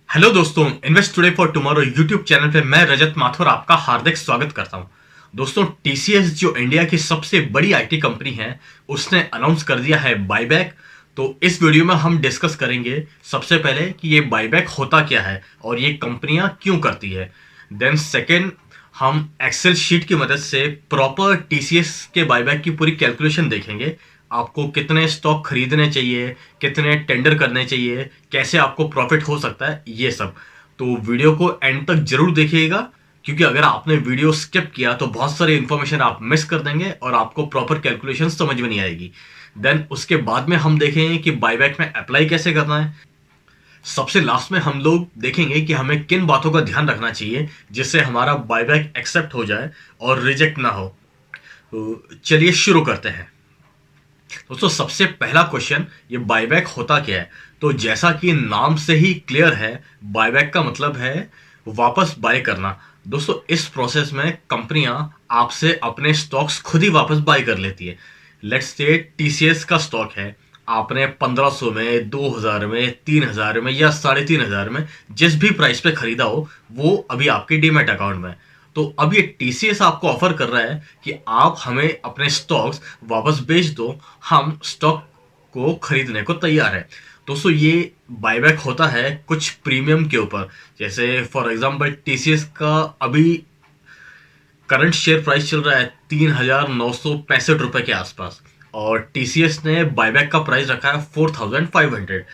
Hello दोस्तों, invest today for tomorrow YouTube channel पे मैं रजत माथुर आपका हार्दिक स्वागत करता हूं। दोस्तों, टीसीएस जो इंडिया की सबसे बड़ी आईटी कंपनी है, उसने अनाउंस कर दिया है बायबैक। तो इस वीडियो में हम डिस्कस करेंगे सबसे पहले कि ये बायबैक होता क्या है और ये कंपनियां क्यों करती है। देन सेकेंड, हम एक्सेल शीट की मदद से प्रॉपर टीसीएस के बायबैक की पूरी कैलकुलेशन देखेंगे। आपको कितने स्टॉक खरीदने चाहिए, कितने टेंडर करने चाहिए, कैसे आपको प्रॉफिट हो सकता है, ये सब। तो वीडियो को एंड तक जरूर देखिएगा, क्योंकि अगर आपने वीडियो स्किप किया तो बहुत सारी इंफॉर्मेशन आप मिस कर देंगे और आपको प्रॉपर कैलकुलेशन समझ में नहीं आएगी। देन उसके बाद में हम देखेंगे कि बायबैक में अप्लाई कैसे करना है। सबसे लास्ट में हम लोग देखेंगे कि हमें किन बातों का ध्यान रखना चाहिए जिससे हमारा बायबैक एक्सेप्ट हो जाए और रिजेक्ट ना हो। तो चलिए शुरू करते हैं। दोस्तों, सबसे पहला क्वेश्चन, ये बायबैक होता क्या है। तो जैसा कि नाम से ही क्लियर है, बायबैक का मतलब है वापस बाय करना। दोस्तों, इस प्रोसेस में कंपनियां आपसे अपने स्टॉक्स खुद ही वापस बाय कर लेती है। लेट्स से टीसीएस का स्टॉक है, आपने 1500 में, 2000 में, 3000 में या 3500 में जिस भी प्राइस पे खरीदा हो, वो अभी आपके डीमैट अकाउंट में है। तो अब ये टीसीएस आपको ऑफर कर रहा है कि आप हमें अपने स्टॉक्स वापस बेच दो, हम स्टॉक को खरीदने को तैयार है। दोस्तों, ये बायबैक होता है कुछ प्रीमियम के ऊपर। जैसे फॉर एग्जांपल टीसीएस का अभी करंट शेयर प्राइस चल रहा है 3,965 रुपए के आसपास, और टीसीएस ने बायबैक का प्राइस रखा है 4,500।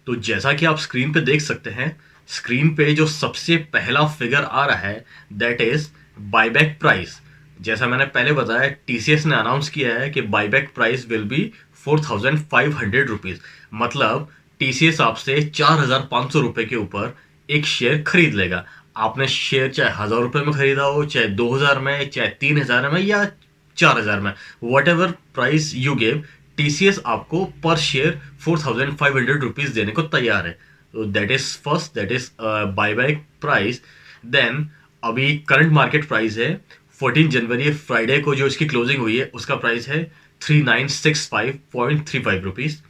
तो जैसा कि आप स्क्रीन पे देख सकते हैं, स्क्रीन पे जो सबसे पहला फिगर आ रहा है, दैट इज बायबैक प्राइस। जैसा मैंने पहले बताया, टीसीएस ने अनाउंस किया है कि buyback price will be 4,500 rupees. मतलब टीसीएस आपसे 4,500 रुपए के ऊपर एक शेयर खरीद लेगा। आपने शेयर चाहे 1,000 रुपए में खरीदा हो, चाहे 2,000 में, चाहे 3,000 में या 4,000 में, what ever price you give, TCS आपको पर शेयर 4,500 रुपीज देने को तैयार है। तो that is first, that is buyback price. Then अभी करंट मार्केट प्राइस है 14 जनवरी फ्राइडे को जो इसकी क्लोजिंग हुई है, उसका प्राइस है 3,965.35 रुपीज।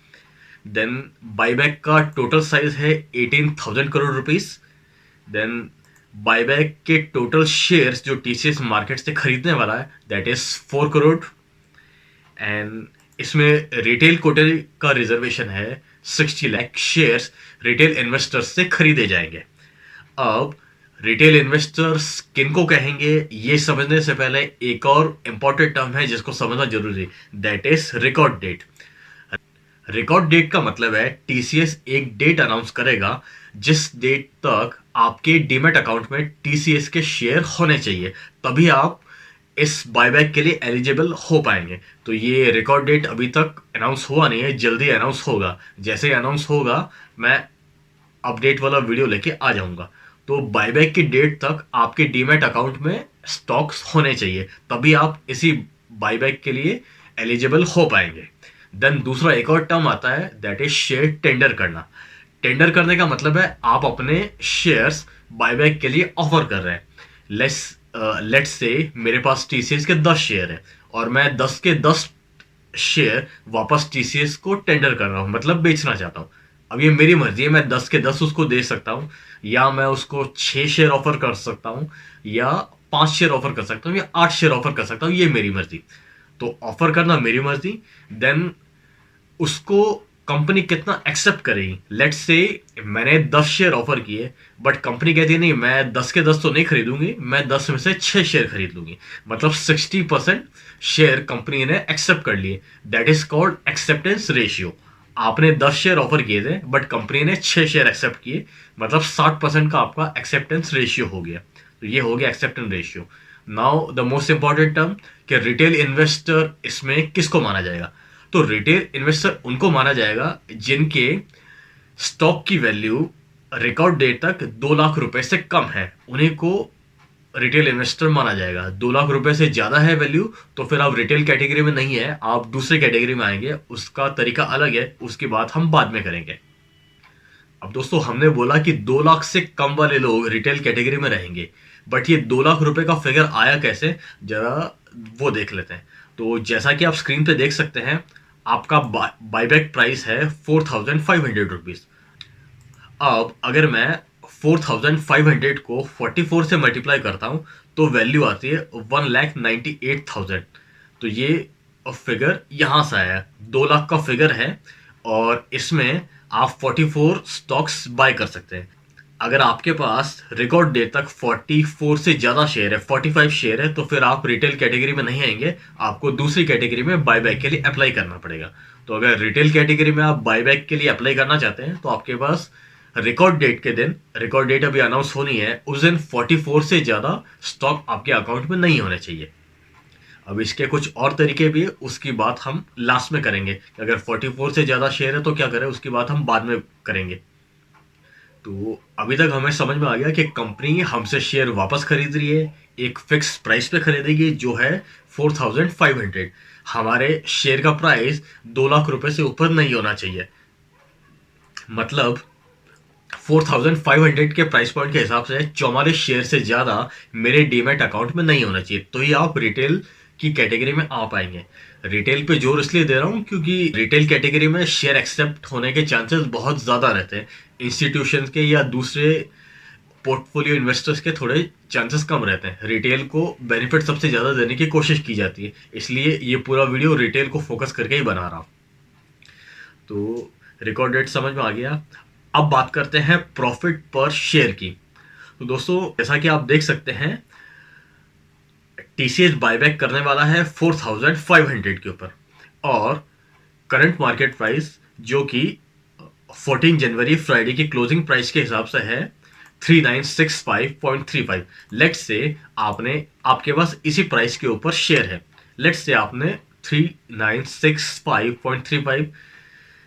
देन बायबैक का टोटल साइज है 18,000 करोड़ रुपीज। देन बायबैक के टोटल शेयर्स जो टीसीएस मार्केट से खरीदने वाला है, दैट इज 4 करोड़। एंड इसमें रिटेल कोटे का रिजर्वेशन है 60 लाख शेयर्स रिटेल इन्वेस्टर्स से खरीदे जाएंगे। अब रिटेल इन्वेस्टर्स किनको कहेंगे, ये समझने से पहले एक और इंपॉर्टेंट टर्म है जिसको समझना जरूरी है, that is record date. Record date का मतलब है टीसीएस एक डेट अनाउंस करेगा जिस डेट तक आपके डीमैट अकाउंट में टीसीएस के शेयर होने चाहिए, तभी आप इस बायबैक के लिए एलिजिबल हो पाएंगे। तो ये रिकॉर्ड डेट अभी तक अनाउंस हुआ नहीं है, जल्दी अनाउंस होगा। जैसे ही अनाउंस होगा, मैं अपडेट वाला वीडियो लेके आ जाऊंगा। तो बायबैक की डेट तक आपके डीमैट अकाउंट में स्टॉक्स होने चाहिए, तभी आप इसी बायबैक के लिए एलिजिबल हो पाएंगे। देन दूसरा एक और टर्म आता है, दैट इज शेयर टेंडर करना। टेंडर करने का मतलब है आप अपने शेयर्स बायबैक के लिए ऑफर कर रहे हैं। लेट्स से मेरे पास टीसीएस के 10 शेयर है और मैं 10 के 10 शेयर वापस टीसीएस को टेंडर कर रहा हूं, मतलब बेचना चाहता हूं। अब ये मेरी मर्जी है, मैं 10 के 10 उसको दे सकता हूं, या मैं उसको 6 शेयर ऑफर कर सकता हूं, या 5 शेयर ऑफर कर सकता हूं, या 8 शेयर ऑफर कर सकता हूं, ये मेरी मर्जी। तो ऑफर करना मेरी मर्जी। देन उसको कंपनी कितना एक्सेप्ट करेगी। लेट्स से मैंने 10 शेयर ऑफर किए, बट कंपनी कहती है नहीं, मैं 10 के 10 तो नहीं खरीदूंगी, मैं 10 में से 6 शेयर खरीद लूंगी। मतलब 60% शेयर कंपनी ने एक्सेप्ट कर लिए। That is called acceptance ratio. आपने 10 शेयर ऑफर किए थे बट कंपनी ने 6 शेयर एक्सेप्ट किए, मतलब 60% का आपका एक्सेप्टेंस रेशियो हो गया। तो ये हो गया acceptance ratio. Now the most important term, कि रिटेल इन्वेस्टर इसमें किसको माना जाएगा। तो रिटेल इन्वेस्टर उनको माना जाएगा जिनके स्टॉक की वैल्यू रिकॉर्ड डेट तक 2 लाख रुपए से कम है, उन्हीं को रिटेल इन्वेस्टर माना जाएगा। 2 लाख रुपए से ज्यादा है वैल्यू, तो फिर आप रिटेल कैटेगरी में नहीं है, आप दूसरी कैटेगरी में आएंगे। उसका तरीका अलग है, उसकी बात हम बाद में करेंगे। अब दोस्तों, हमने बोला कि 2 लाख से कम वाले लोग रिटेल कैटेगरी में रहेंगे, बट ये 2 लाख रुपए का फिगर आया कैसे, जरा वो देख लेते हैं। तो जैसा कि आप स्क्रीन पे देख सकते हैं, आपका बायबैक प्राइस है 4,500 रुपीज। अब अगर मैं 4500 को 44 से मल्टीप्लाई करता हूँ तो वैल्यू आती है 1,98,000। तो ये फिगर यहाँ से आया, 2 लाख का फिगर है और इसमें आप 44 स्टॉक्स बाय कर सकते हैं। अगर आपके पास रिकॉर्ड डेट तक 44 से ज़्यादा शेयर है, 45 शेयर है, तो फिर आप रिटेल कैटेगरी में नहीं आएंगे, आपको दूसरी कैटेगरी में बायबैक के लिए अप्लाई करना पड़ेगा। तो अगर रिटेल कैटेगरी में आप बायबैक के लिए अप्लाई करना चाहते हैं तो आपके पास रिकॉर्ड डेट के दिन, रिकॉर्ड डेट अभी अनाउंस होनी है, उस दिन 44 से ज़्यादा स्टॉक आपके अकाउंट में नहीं होने चाहिए। अब इसके कुछ और तरीके भी है, उसकी बात हम लास्ट में करेंगे कि अगर 44 से ज़्यादा शेयर है तो क्या करें, उसकी बात हम बाद में करेंगे। तो अभी तक हमें समझ में आ गया कि कंपनी हमसे शेयर वापस खरीद रही है, एक फिक्स प्राइस पे खरीदेगी जो है 4500। हमारे शेयर का प्राइस 2 लाख रुपए से ऊपर नहीं होना चाहिए। मतलब 4500 के प्राइस पॉइंट के हिसाब से 44 शेयर से ज़्यादा मेरे डीमैट अकाउंट में नहीं होना चाहिए, तो ही आप रिटेल की कैटेगरी में आ पाएंगे। रिटेल पे जोर इसलिए दे रहा हूँ क्योंकि रिटेल कैटेगरी में शेयर एक्सेप्ट होने के चांसेस बहुत ज़्यादा रहते हैं, इंस्टीट्यूशंस के या दूसरे पोर्टफोलियो इन्वेस्टर्स के थोड़े चांसेस कम रहते हैं। रिटेल को बेनिफिट सबसे ज़्यादा देने की कोशिश की जाती है, इसलिए ये पूरा वीडियो रिटेल को फोकस करके ही बना रहा हूँ। तो रिकॉर्ड डेट समझ में आ गया। अब बात करते हैं प्रॉफिट पर शेयर की। तो दोस्तों, जैसा कि आप देख सकते हैं, टीसीएस बायबैक करने वाला है 4500 के ऊपर और करंट मार्केट प्राइस जो कि 14 जनवरी फ्राइडे की क्लोजिंग प्राइस के हिसाब से है 3965.35। लेट्स से आपके पास इसी प्राइस के ऊपर शेयर है, लेट्स से आपने 3965.35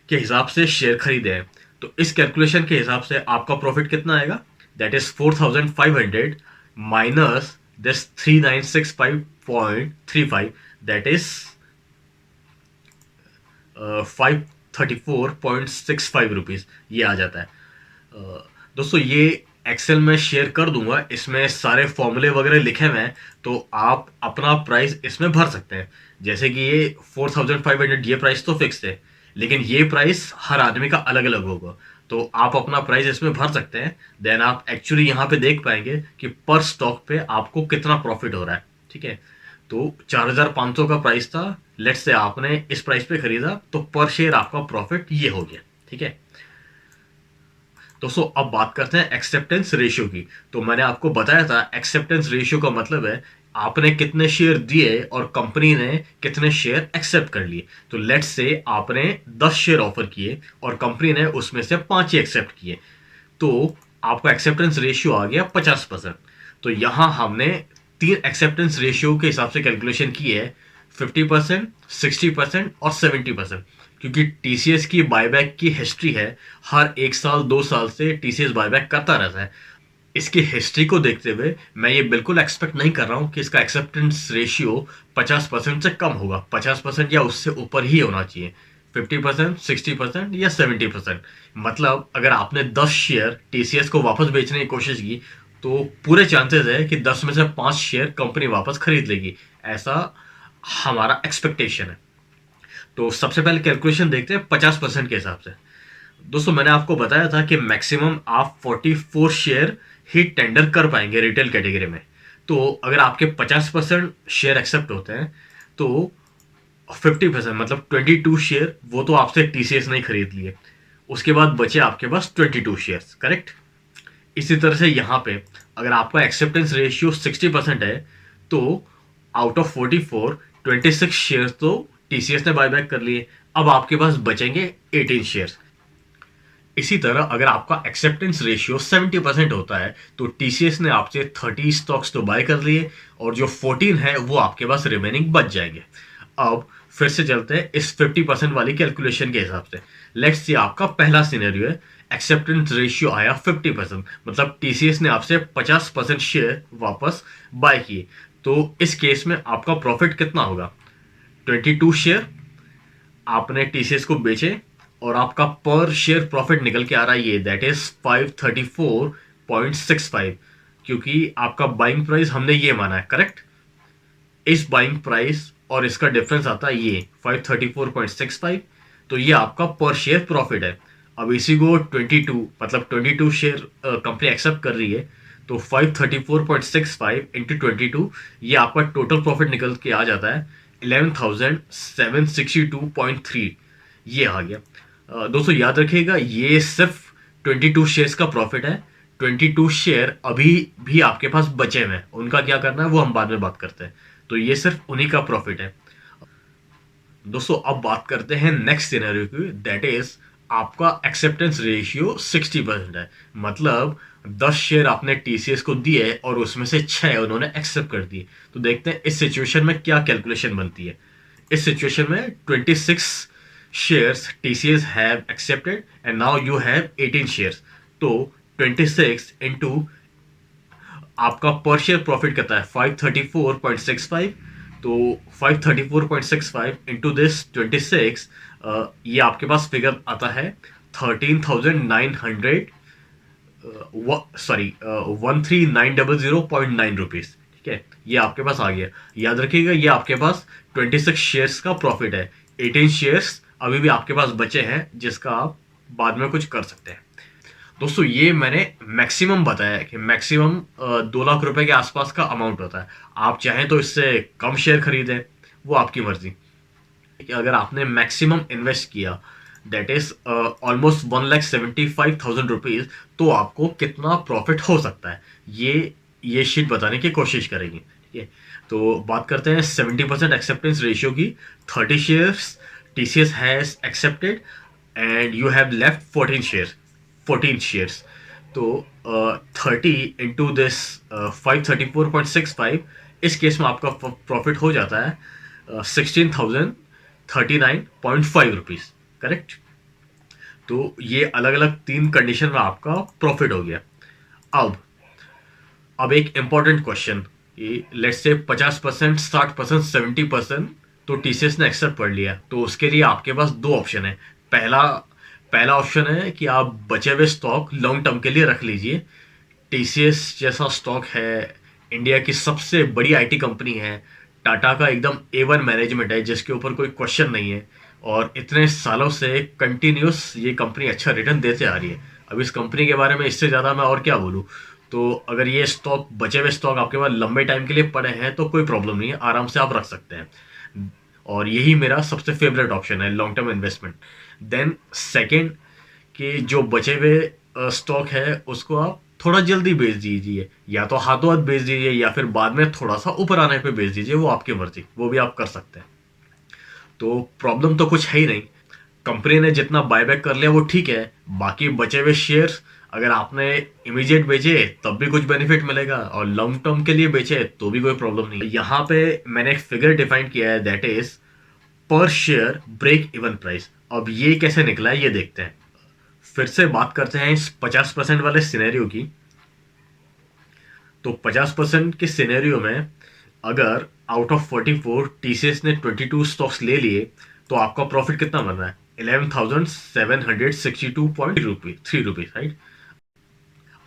के हिसाब से शेयर खरीदे हैं। तो इस कैलकुलेशन के हिसाब से आपका प्रॉफिट कितना आएगा, that is 4500 minus this 3965.35, that is 534.65 rupees ये आ जाता है। दोस्तों, ये एक्सेल में शेयर कर दूंगा, इसमें सारे फॉर्मूले वगैरह लिखे हुए हैं, तो आप अपना प्राइस इसमें भर सकते हैं। जैसे कि ये 4500 ये प्राइस तो फिक्स है, लेकिन ये प्राइस हर आदमी का अलग अलग होगा, तो आप अपना प्राइस इसमें भर सकते हैं। देन आप एक्चुअली यहाँ पे देख पाएंगे कि पर स्टॉक पे आपको कितना प्रॉफिट हो रहा है। ठीक है, तो 4500 का प्राइस था, लेट्स से आपने इस प्राइस पे खरीदा, तो पर शेयर आपका प्रॉफिट ये हो गया। ठीक है दोस्तों, अब बात करते हैं एक्सेप्टेंस रेशियो की। तो मैंने आपको बताया था एक्सेप्टेंस रेशियो का मतलब है आपने कितने शेयर दिए और कंपनी ने कितने शेयर एक्सेप्ट कर लिए। तो लेट्स से आपने 10 शेयर ऑफर किए और कंपनी ने उसमें से 5 ही एक्सेप्ट किए, तो आपका एक्सेप्टेंस रेशियो आ गया 50%। तो यहां हमने 3 एक्सेप्टेंस रेशियो के हिसाब से कैलकुलेशन की है, 50%, 60% और 70%। क्योंकि टीसीएस की बायबैक की हिस्ट्री है, हर 1 साल 2 साल से टीसीएस बायबैक करता रहता है। इसकी हिस्ट्री को देखते हुए मैं ये बिल्कुल एक्सपेक्ट नहीं कर रहा हूँ कि इसका एक्सेप्टेंस रेशियो 50% से कम होगा, 50% या उससे ऊपर ही होना चाहिए। 50%, 60% या 70%। मतलब अगर आपने 10 शेयर टीसीएस को वापस बेचने की कोशिश की तो पूरे चांसेस है कि 10 में से 5 शेयर कंपनी वापस खरीद लेगी, ऐसा हमारा एक्सपेक्टेशन है। तो सबसे पहले कैलकुलेशन देखते हैं 50% के हिसाब से। दोस्तों, मैंने आपको बताया था कि मैक्सिमम आप 44 शेयर ही टेंडर कर पाएंगे रिटेल कैटेगरी में। तो अगर आपके 50% शेयर एक्सेप्ट होते हैं तो 50% मतलब 22 शेयर वो तो आपसे टीसीएस नहीं खरीद लिए, उसके बाद बचे आपके पास 22 शेयर्स, करेक्ट। इसी तरह से यहाँ पे अगर आपका एक्सेप्टेंस रेशियो 60% है तो आउट ऑफ 44 26 शेयर्स तो टीसीएस ने बायबैक कर लिए, अब आपके पास बचेंगे 18 शेयर्स। इसी तरह अगर आपका एक्सेप्टेंस रेशियो 70% होता है तो टीसीएस ने आपसे 30 स्टॉक्स तो बाय कर लिए और जो 14 है वो आपके पास रिमेनिंग बच जाएंगे। अब फिर से चलते हैं इस 50% वाली कैलकुलेशन के हिसाब से। लेट्स सी आपका पहला सिनेरियो है, एक्सेप्टेंस रेशियो आया 50%, मतलब टीसीएस ने आपसे 50% शेयर वापस बाय किए। तो इस केस में आपका प्रॉफिट कितना होगा, 22 शेयर आपने टीसीएस को बेचे और आपका पर शेयर प्रॉफिट निकल के आ रहा है ये, दैट इज 534.65, क्योंकि आपका बाइंग प्राइस हमने ये माना है, करेक्ट। इस बाइंग प्राइस और इसका डिफरेंस आता है ये 534.65, तो ये आपका पर शेयर प्रॉफिट है। अब इसी को 22 मतलब 22 शेयर कंपनी एक्सेप्ट कर रही है, तो 534.65 इंटू 22, ये आपका टोटल प्रॉफिट निकल के आ जाता है 11,762.3। ये आ गया। दोस्तों याद रखिएगा, ये सिर्फ 22 शेयर्स का प्रॉफिट है। 22 शेयर अभी भी आपके पास बचे हुए हैं, उनका क्या करना है वो हम बाद में बात करते हैं। तो ये सिर्फ उन्हीं का प्रॉफिट है। दोस्तों अब बात करते हैं नेक्स्ट सिनेरियो की, दैट इज आपका एक्सेप्टेंस रेशियो 60% है। मतलब 10 शेयर आपने टीसीएस को दिए और उसमें से 6 उन्होंने एक्सेप्ट कर दिए। तो देखते हैं इस सिचुएशन में क्या कैलकुलेशन बनती है। इस सिचुएशन में 26 shares TCS have accepted and now you have 18 shares. तो 26 इंटू आपका पर शेयर प्रॉफिट कितना है 534.65। तो 534.65 इंटू दिस 26, ये आपके पास फिगर आता है 13,900, सॉरी 13,900.9 रुपीज। ठीक है, ये आपके पास आ गया। याद रखिएगा ये आपके पास 26 शेयर्स का प्रॉफिट है। 18 शेयर्स अभी भी आपके पास बचे हैं जिसका आप बाद में कुछ कर सकते हैं। दोस्तों ये मैंने मैक्सिमम बताया कि मैक्सिमम 2 लाख रुपए के आसपास का अमाउंट होता है। आप चाहें तो इससे कम शेयर खरीदें, वो आपकी मर्जी। कि अगर आपने मैक्सिमम इन्वेस्ट किया दैट इज ऑलमोस्ट 1,75,000 रुपीज, तो आपको कितना प्रॉफिट हो सकता है ये शीट बताने की कोशिश करेंगे। ठीक है, तो बात करते हैं 70% एक्सेप्टेंस रेशियो की। 30 shares TCS has accepted and you have left 14 shares. तो 30 इंटू दिस 534.65, इस केस में आपका प्रॉफिट हो जाता है 16,039.5 रुपीज। करेक्ट। तो ये अलग अलग 3 कंडीशन में आपका प्रॉफिट हो गया। अब अब एक इंपॉर्टेंट क्वेश्चन, लेट्स से 50%, 60%, 70% तो टीसीएस ने एक्सेप्ट कर लिया, तो उसके लिए आपके पास 2 ऑप्शन है। पहला पहला ऑप्शन है कि आप बचे हुए स्टॉक लॉन्ग टर्म के लिए रख लीजिए। टीसीएस जैसा स्टॉक है, इंडिया की सबसे बड़ी आईटी कंपनी है, टाटा का एकदम A1 मैनेजमेंट है जिसके ऊपर कोई क्वेश्चन नहीं है, और इतने सालों से कंटिन्यूस ये कंपनी अच्छा रिटर्न देते आ रही है। अब इस कंपनी के बारे में इससे ज़्यादा मैं और क्या बोलूँ। तो अगर ये स्टॉक, बचे हुए स्टॉक आपके पास लंबे टाइम के लिए पड़े हैं तो कोई प्रॉब्लम नहीं है, आराम से आप रख सकते हैं। और यही मेरा सबसे फेवरेट ऑप्शन है long term investment. Then second, कि जो बचे हुए स्टॉक है उसको आप थोड़ा जल्दी बेच दीजिए, या तो हाथों हाथ बेच दीजिए या फिर बाद में थोड़ा सा ऊपर आने पे बेच दीजिए, वो आपकी मर्जी, वो भी आप कर सकते हैं। तो प्रॉब्लम तो कुछ है ही नहीं। कंपनी ने जितना बायबैक कर लिया वो ठीक है, बाकी बचे हुए शेयर्स अगर आपने इमीडिएट बेचे तब भी कुछ बेनिफिट मिलेगा, और लॉन्ग टर्म के लिए बेचे तो भी कोई प्रॉब्लम नहीं। यहाँ पे मैंने एक फिगर डिफाइन किया है, दैट इज पर शेयर ब्रेक इवन प्राइस। अब ये कैसे निकला है ये देखते हैं। फिर से बात करते हैं इस 50% वाले सिनेरियो की। तो 50% के सिनेरियो में अगर आउट ऑफ 44 टीसीएस ने 22 स्टॉक्स ले लिए, तो आपका प्रॉफिट कितना बन रहा है 11,762.3 रुपीज, राइट।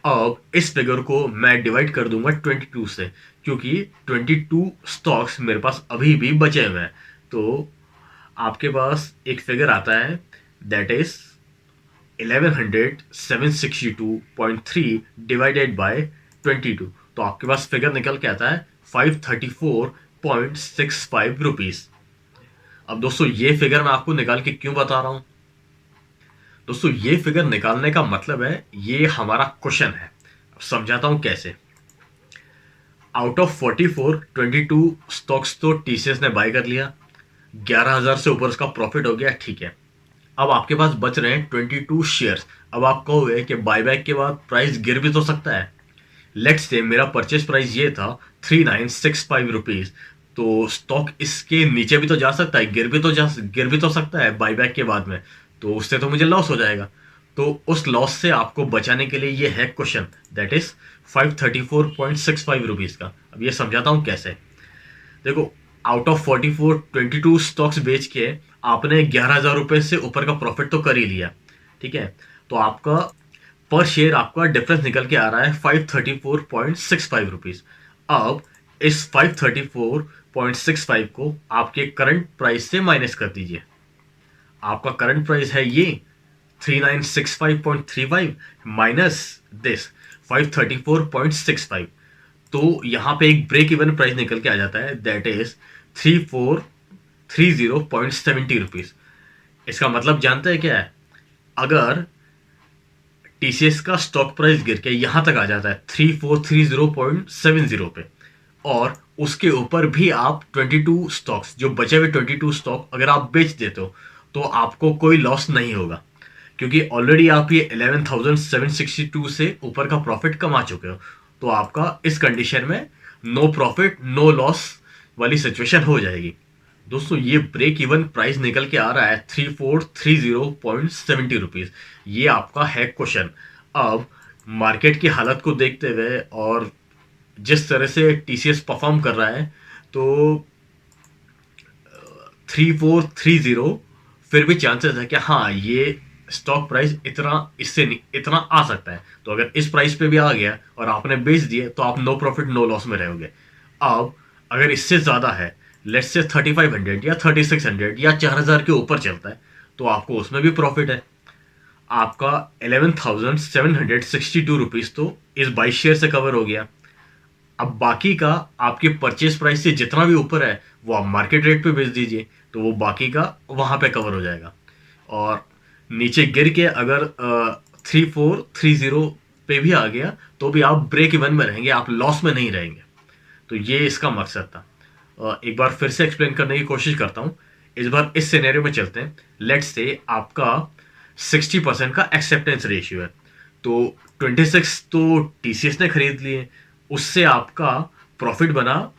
अब इस फिगर को मैं डिवाइड कर दूंगा 22 से, क्योंकि 22 स्टॉक्स मेरे पास अभी भी बचे हुए हैं। तो आपके पास एक फिगर आता है दैट इज 11,762.3 डिवाइडेड बाय 22। तो आपके पास फिगर निकल के आता है 534.65 रुपीज। अब दोस्तों ये फिगर मैं आपको निकाल के क्यों बता रहा हूं। दोस्तों ये फिगर निकालने का मतलब है, ये हमारा क्वेश्चन है। अब समझाता हूं कैसे। आउट ऑफ 44, 22 स्टॉक्स तो टीसीएस ने बाय कर लिया, 11,000 से ऊपर उसका प्रॉफिट हो गया, ठीक है। अब आपके पास बच रहे हैं 22 शेयर्स। अब आप कहोगे कि बायबैक के बाद प्राइस गिर भी तो सकता है। लेट्स से मेरा परचेज प्राइस ये था 3,965 रुपीज, तो स्टॉक इसके नीचे भी तो जा सकता है, गिर भी तो सकता है बायबैक के बाद में, तो उससे तो मुझे लॉस हो जाएगा। तो उस लॉस से आपको बचाने के लिए ये है क्वेश्चन, दैट इज 534.65 रुपीज का। अब ये समझाता हूँ कैसे। देखो, आउट ऑफ 44 22 स्टॉक्स बेच के आपने 11,000 रुपए से ऊपर का प्रॉफिट तो कर ही लिया, ठीक है। तो आपका पर शेयर आपका डिफरेंस निकल के आ रहा है 534.65 रुपीज। अब इस 534.65 को आपके करंट प्राइस से माइनस कर दीजिए। आपका करंट प्राइस है ये, 3965.35 माइनस दिस 534.65, तो यहाँ पे एक ब्रेक इवन प्राइस निकल के आ जाता है, दैट इज 3430.70 रुपीज। इसका मतलब जानते हैं क्या है? अगर टीसीएस का स्टॉक प्राइस गिर के यहां तक आ जाता है 3430.70 पे, और उसके ऊपर भी आप 22 स्टॉक्स, जो बचे हुए 22 स्टॉक अगर आप बेच देते हो, तो आपको कोई लॉस नहीं होगा, क्योंकि ऑलरेडी आप ये 11,762 से ऊपर का प्रॉफिट कमा चुके हो। तो आपका इस कंडीशन में नो प्रॉफिट नो लॉस वाली सिचुएशन हो जाएगी। दोस्तों, ये ब्रेक इवन प्राइस निकल के आ रहा है 3430.70 रुपीज। ये आपका है क्वेश्चन। अब मार्केट की हालत को देखते हुए और जिस तरह से टीसीएस परफॉर्म कर रहा है, तो 3430 फिर भी चांसेस है कि हाँ, ये स्टॉक प्राइस इतना इससे नहीं इतना आ सकता है। तो अगर इस प्राइस पे भी आ गया और आपने बेच दिए, तो आप नो प्रॉफिट नो लॉस में रहोगे। अब अगर इससे ज़्यादा है, लेट्स से 3500 या 3600 या 4000 के ऊपर चलता है, तो आपको उसमें भी प्रॉफिट है। आपका 11,762 रुपीज़ तो इस 22 शेयर से कवर हो गया। अब बाकी का आपके परचेज प्राइस से जितना भी ऊपर है, वो आप मार्केट रेट पे बेच दीजिए, तो वो बाकी का वहां पे कवर हो जाएगा। और नीचे गिर के अगर 3430 पे भी आ गया, तो भी आप ब्रेक इवन में रहेंगे, आप लॉस में नहीं रहेंगे। तो ये इसका मकसद था। एक बार फिर से एक्सप्लेन करने की कोशिश करता हूँ। इस बार इस सिनेरियो में चलते हैं। लेट्स से आपका 60% का एक्सेप्टेंस रेशियो है, तो 26 तो टीसीएस ने खरीद लिए, उससे आपका प्रॉफिट बना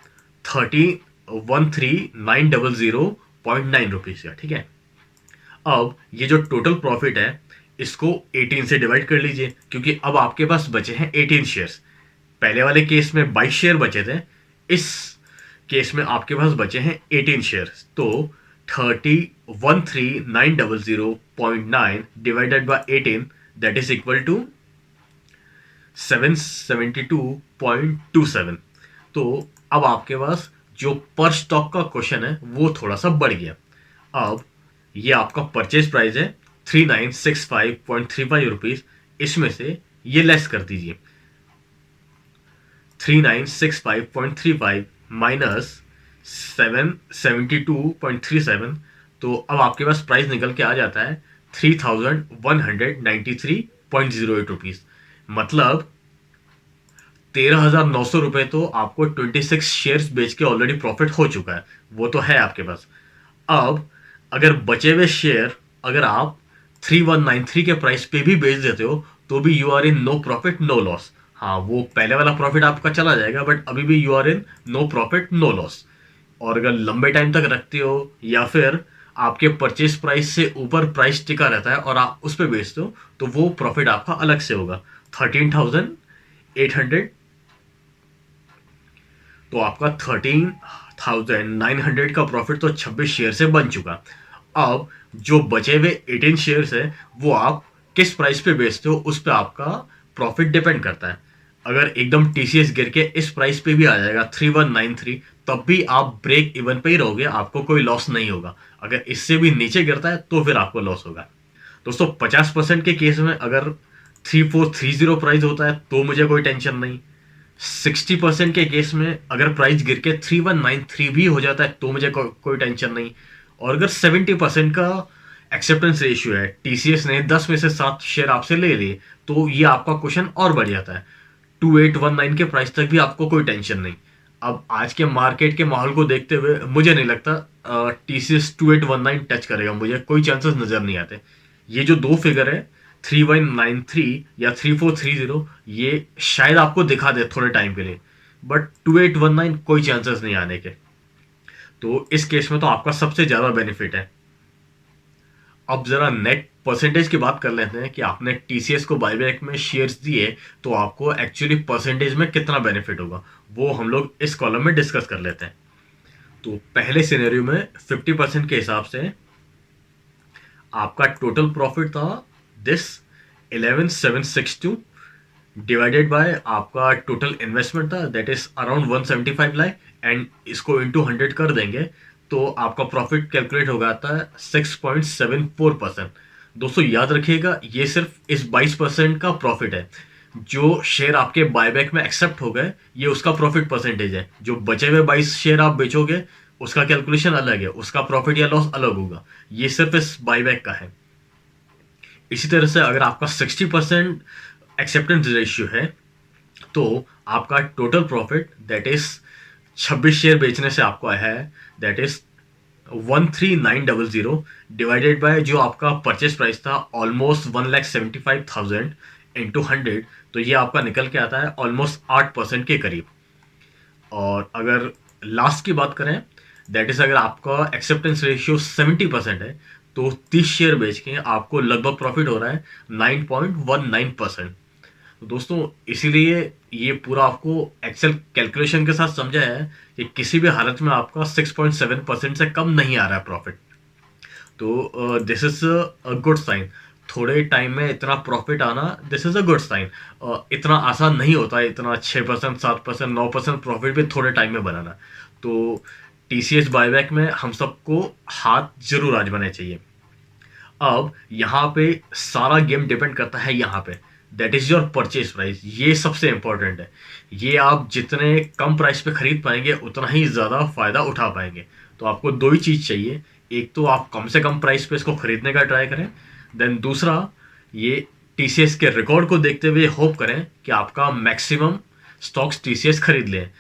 31,390.9 रुपीज का। ठीक है, अब ये जो टोटल प्रॉफिट है, इसको 18 से डिवाइड कर लीजिए, क्योंकि अब आपके पास बचे हैं 18 शेयर्स। पहले वाले केस में 22 शेयर बचे थे, इस केस में आपके पास बचे हैं 18 शेयर्स। तो 31,390.9 divided by 18, that is equal to 772.27। तो अब आपके पास जो पर स्टॉक का क्वेश्चन है, वो थोड़ा सा बढ़ गया। अब ये आपका परचेज प्राइस है 3965.35 रुपीज, इसमें से ये लेस कर दीजिए, 3965.35 माइनस 772.37, तो अब आपके पास प्राइस निकल के आ जाता है 3193.08 रुपीज। मतलब 13,900 रुपए तो आपको 26 शेयर्स बेच के ऑलरेडी प्रॉफिट हो चुका है, वो तो है आपके पास। अब अगर बचे हुए शेयर अगर आप 3193 के प्राइस पे भी बेच देते हो, तो भी you are in no profit no loss. हाँ, वो पहले वाला प्रॉफिट आपका चला जाएगा, बट अभी भी you are in no profit no loss. और अगर लंबे टाइम तक रखते हो, या फिर आपके परचेज प्राइस से ऊपर प्राइस टिका रहता है और आप उस पर बेचते हो, तो वो प्रॉफिट आपका अलग से होगा 13,800। तो आपका 13,900 का प्रॉफिट तो 26 शेयर से बन चुका। अब जो बचे हुए 18 शेयर्स है, वो आप किस प्राइस पे बेचते हो, उस पर आपका प्रॉफिट डिपेंड करता है। अगर एकदम टीसीएस गिर के इस प्राइस पे भी आ जाएगा 3193, तब भी आप ब्रेक इवन पे ही रहोगे, आपको कोई लॉस नहीं होगा। अगर इससे भी नीचे गिरता है, तो फिर आपको लॉस होगा। दोस्तों, 50% के केस में अगर 3430 प्राइस होता है, तो मुझे कोई टेंशन नहीं। 60% के केस में अगर प्राइस गिर के 3193 भी हो जाता है, तो मुझे कोई टेंशन नहीं। और अगर 70% का एक्सेप्टेंस रेशियो है, टीसीएस ने 10 में से 7 शेयर आपसे ले लिए, तो ये आपका क्वेश्चन और बढ़ जाता है। 2819 के प्राइस तक भी आपको कोई टेंशन नहीं। अब आज के मार्केट के माहौल को देखते हुए मुझे नहीं लगता टीसीएस 2819 टच करेगा, मुझे कोई चांसेस नजर नहीं आते। ये जो दो फिगर है 3193 या 3430, ये शायद आपको दिखा दे थोड़े टाइम के लिए, बट 2819 कोई चांसेस नहीं आने के। तो इस केस में तो आपका सबसे ज्यादा बेनिफिट है। अब जरा नेट परसेंटेज की बात कर लेते हैं कि आपने टीसीएस को बायबैक में शेयर्स दिए, तो आपको एक्चुअली परसेंटेज में कितना बेनिफिट होगा, वो हम लोग इस कॉलम में डिस्कस कर लेते हैं। तो पहले सिनेरियो में 50% के हिसाब से आपका टोटल प्रॉफिट था दिस 11,762 डिवाइडेड बाय आपका टोटल इन्वेस्टमेंट था, that is around 175 lakh, and इसको इंटू 100 कर देंगे, तो आपका प्रॉफिट कैलकुलेट हो जाता है 6.74%। दोस्तों याद रखिएगा, ये सिर्फ इस 22% का प्रॉफिट है। जो शेयर आपके बायबैक में एक्सेप्ट हो गए, ये उसका प्रॉफिट परसेंटेज है। जो बचे हुए 22 शेयर आप बेचोगे, उसका कैलकुलेशन अलग है, उसका प्रॉफिट या लॉस अलग होगा। ये सिर्फ इस बायबैक का है। इसी तरह से अगर आपका 60% एक्सेप्टेंस रेशियो है, तो आपका total profit that is 26 share बेचने से आपको आया है, दैट इज 13900 डिवाइडेड बाय जो आपका परचेस प्राइस था ऑलमोस्ट 1,75,000 इंटू 100, तो ये आपका निकल के आता है ऑलमोस्ट 8% के करीब। और अगर लास्ट की बात करें, दैट इज अगर आपका एक्सेप्टेंस रेशियो 70% है, तो 30 शेयर बेच के आपको लगभग प्रॉफिट हो रहा है 9.19%। तो दोस्तों इसीलिए ये पूरा आपको एक्सेल कैलकुलेशन के साथ समझाया है कि किसी भी हालत में आपका 6.7% से कम नहीं आ रहा है प्रॉफिट। तो this is a good sign. थोड़े टाइम में इतना प्रॉफिट आना, this is a good sign. इतना आसान नहीं होता है, इतना 6%, 7%, 9% प्रॉफिट भी थोड़े टाइम में बनाना। तो टीसीएस बायबैक में हम सबको हाथ जरूर आजमाने चाहिए। अब यहाँ पे सारा गेम डिपेंड करता है यहाँ पे, that is your purchase price. ये सबसे इंपॉर्टेंट है। ये आप जितने कम प्राइस पे खरीद पाएंगे, उतना ही ज़्यादा फायदा उठा पाएंगे। तो आपको दो ही चीज़ चाहिए। एक तो आप कम से कम प्राइस पे इसको खरीदने का ट्राई करें, देन दूसरा ये टीसीएस के रिकॉर्ड को देखते हुए होप करें कि आपका मैक्सिमम स्टॉक्स टीसीएस खरीद लें।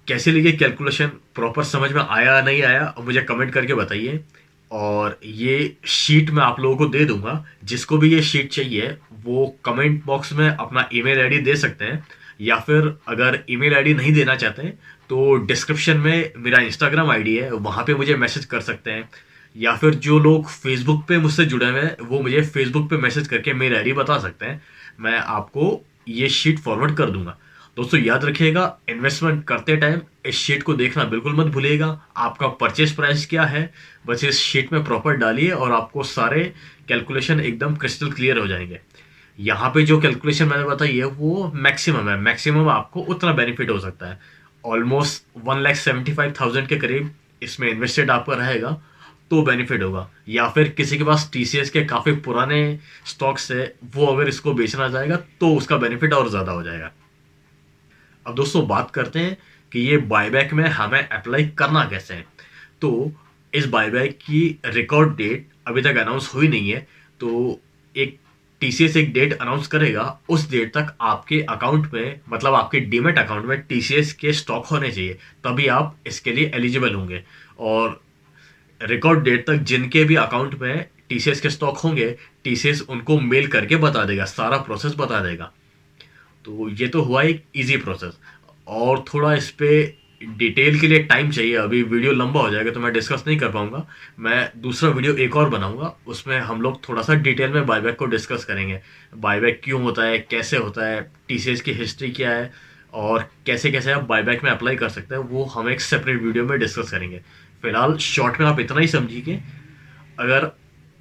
कैसे लगी कैलकुलेशन, प्रॉपर समझ में आया नहीं आया, मुझे कमेंट करके बताइए। और ये शीट मैं आप लोगों को दे दूंगा। जिसको भी ये शीट चाहिए वो कमेंट बॉक्स में अपना ईमेल आईडी दे सकते हैं, या फिर अगर ईमेल आईडी नहीं देना चाहते हैं तो डिस्क्रिप्शन में मेरा इंस्टाग्राम आईडी है, वहाँ पे मुझे मैसेज कर सकते हैं। या फिर जो लोग फेसबुक पे मुझसे जुड़े हुए हैं, वो मुझे फेसबुक पे मैसेज करके मेरी आईडी बता सकते हैं। मैं आपको ये शीट फॉरवर्ड कर दूंगा। दोस्तों याद रखिएगा, इन्वेस्टमेंट करते टाइम इस शीट को देखना बिल्कुल मत भूलिएगा। आपका परचेस प्राइस क्या है, बस इस शीट में प्रॉपर डालिए और आपको सारे कैलकुलेशन एकदम क्रिस्टल क्लियर हो जाएंगे। यहाँ पे जो कैलकुलेशन मैंने बताई है वो मैक्सिमम है, मैक्सिमम आपको उतना बेनिफिट हो सकता है। ऑलमोस्ट 1,75,000 के करीब इसमें इन्वेस्टेड आपका रहेगा तो बेनिफिट होगा। या फिर किसी के पास टीसीएस के काफ़ी पुराने स्टॉक्स है, वो अगर इसको बेचना चाहेगा तो उसका बेनिफिट और ज़्यादा हो जाएगा। अब दोस्तों बात करते हैं कि ये बायबैक में हमें अप्लाई करना कैसे है। तो इस बायबैक की रिकॉर्ड डेट अभी तक अनाउंस हुई नहीं है। तो एक टीसीएस एक डेट अनाउंस करेगा, उस डेट तक आपके अकाउंट में, मतलब आपके डीमेट अकाउंट में टीसीएस के स्टॉक होने चाहिए, तभी आप इसके लिए एलिजिबल होंगे। और रिकॉर्ड डेट तक जिनके भी अकाउंट में टीसीएस के स्टॉक होंगे, टीसीएस उनको मेल करके बता देगा, सारा प्रोसेस बता देगा। तो ये तो हुआ एक इजी प्रोसेस। और थोड़ा इस पे डिटेल के लिए टाइम चाहिए, अभी वीडियो लंबा हो जाएगा तो मैं डिस्कस नहीं कर पाऊंगा। मैं दूसरा वीडियो एक और बनाऊंगा, उसमें हम लोग थोड़ा सा डिटेल में बायबैक को डिस्कस करेंगे। बायबैक क्यों होता है, कैसे होता है, टीसीएस की हिस्ट्री क्या है, और कैसे कैसे आप बायबैक में अप्लाई कर सकते हैं, वो हम एक सेपरेट वीडियो में डिस्कस करेंगे। फिलहाल शॉर्ट में आप इतना ही समझिए, अगर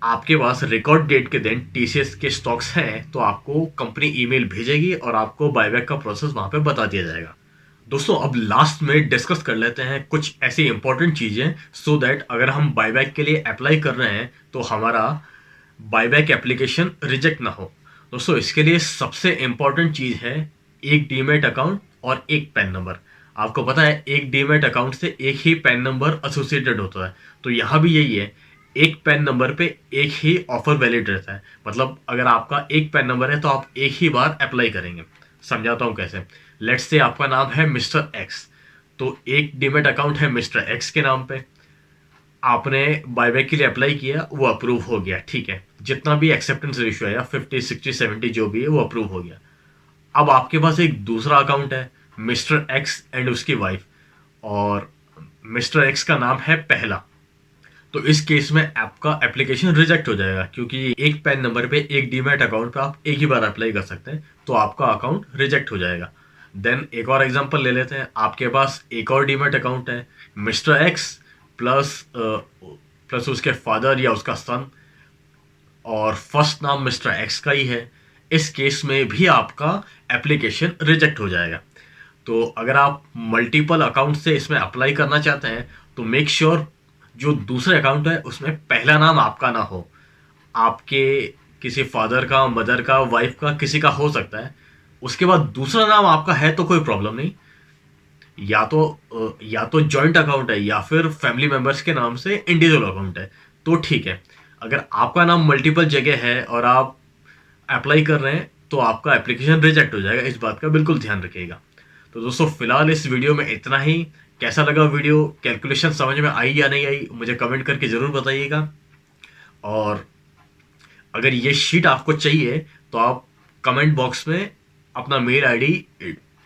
आपके पास रिकॉर्ड डेट के दिन टीसीएस के स्टॉक्स हैं तो आपको कंपनी ईमेल भेजेगी और आपको बायबैक का प्रोसेस वहां पे बता दिया जाएगा। दोस्तों अब लास्ट में डिस्कस कर लेते हैं कुछ ऐसी इंपॉर्टेंट चीजें, सो दैट अगर हम बायबैक के लिए अप्लाई कर रहे हैं तो हमारा बायबैक एप्लीकेशन रिजेक्ट ना हो। दोस्तों इसके लिए सबसे इंपॉर्टेंट चीज है एक डीमेट अकाउंट और एक पैन नंबर। आपको पता है एक डीमेट अकाउंट से एक ही पैन नंबर एसोसिएटेड होता है, तो यहाँ भी यही है। एक पैन नंबर पे एक ही ऑफर वैलिड रहता है। मतलब अगर आपका एक पैन नंबर है तो आप एक ही बार अप्लाई करेंगे। समझाता हूँ कैसे। लेट्स से आपका नाम है मिस्टर एक्स, तो एक डीमेट अकाउंट है मिस्टर एक्स के नाम पे, आपने बायबैक के लिए अप्लाई किया, वो अप्रूव हो गया, ठीक है। जितना भी एक्सेप्टेंस रेशियो है 50, 60, 70 जो भी है वो अप्रूव हो गया। अब आपके पास एक दूसरा अकाउंट है मिस्टर एक्स एंड उसकी वाइफ, और मिस्टर एक्स का नाम है पहला। तो इस केस में आपका एप्लीकेशन रिजेक्ट हो जाएगा, क्योंकि एक पैन नंबर पे एक डीमैट अकाउंट पे आप एक ही बार अप्लाई कर सकते हैं, तो आपका अकाउंट रिजेक्ट हो जाएगा। देन एक और एग्जांपल ले लेते हैं। आपके पास एक और डीमैट अकाउंट है मिस्टर एक्स प्लस प्लस उसके फादर या उसका सन, और फर्स्ट नाम मिस्टर एक्स का ही है। इस केस में भी आपका एप्लीकेशन रिजेक्ट हो जाएगा। तो अगर आप मल्टीपल अकाउंट से इसमें अप्लाई करना चाहते हैं तो मेक श्योर जो दूसरे अकाउंट है उसमें पहला नाम आपका ना हो, आपके किसी फादर का, मदर का, वाइफ का, किसी का हो सकता है। उसके बाद दूसरा नाम आपका है तो कोई प्रॉब्लम नहीं। या तो जॉइंट अकाउंट है या फिर फैमिली मेंबर्स के नाम से इंडिविजुअल अकाउंट है तो ठीक है। अगर आपका नाम मल्टीपल जगह है और आप अप्लाई कर रहे हैं तो आपका एप्लीकेशन रिजेक्ट हो जाएगा, इस बात का बिल्कुल ध्यान रखिएगा। तो दोस्तों फिलहाल इस वीडियो में इतना ही। कैसा लगा वीडियो, कैलकुलेशन समझ में आई या नहीं आई, मुझे कमेंट करके ज़रूर बताइएगा। और अगर ये शीट आपको चाहिए तो आप कमेंट बॉक्स में अपना मेल आईडी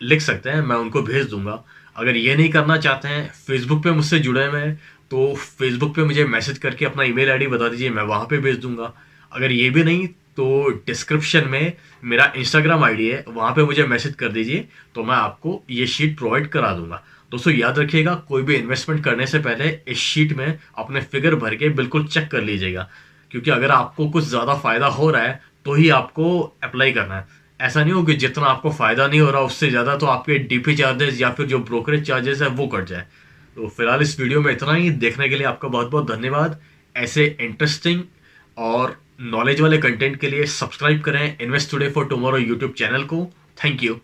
लिख सकते हैं, मैं उनको भेज दूंगा। अगर ये नहीं करना चाहते हैं, फेसबुक पे मुझसे जुड़े हुए हैं तो फेसबुक पे मुझे मैसेज करके अपना ईमेल आईडी बता दीजिए, मैं वहाँ पे भेज दूंगा। अगर ये भी नहीं तो डिस्क्रिप्शन में मेरा इंस्टाग्राम आईडी है, वहाँ पे मुझे मैसेज कर दीजिए तो मैं आपको ये शीट प्रोवाइड करा दूंगा। दोस्तों याद रखिएगा, कोई भी इन्वेस्टमेंट करने से पहले इस शीट में अपने फिगर भर के बिल्कुल चेक कर लीजिएगा, क्योंकि अगर आपको कुछ ज़्यादा फायदा हो रहा है तो ही आपको अप्लाई करना है। ऐसा नहीं हो कि जितना आपको फायदा नहीं हो रहा उससे ज़्यादा तो आपके डीपी चार्जेस या फिर जो ब्रोकरेज चार्जेस है वो कट जाए। तो फिलहाल इस वीडियो में इतना ही। देखने के लिए आपका बहुत बहुत धन्यवाद। ऐसे इंटरेस्टिंग और नॉलेज वाले कंटेंट के लिए सब्सक्राइब करें invest today for tomorrow YouTube channel को। Thank you.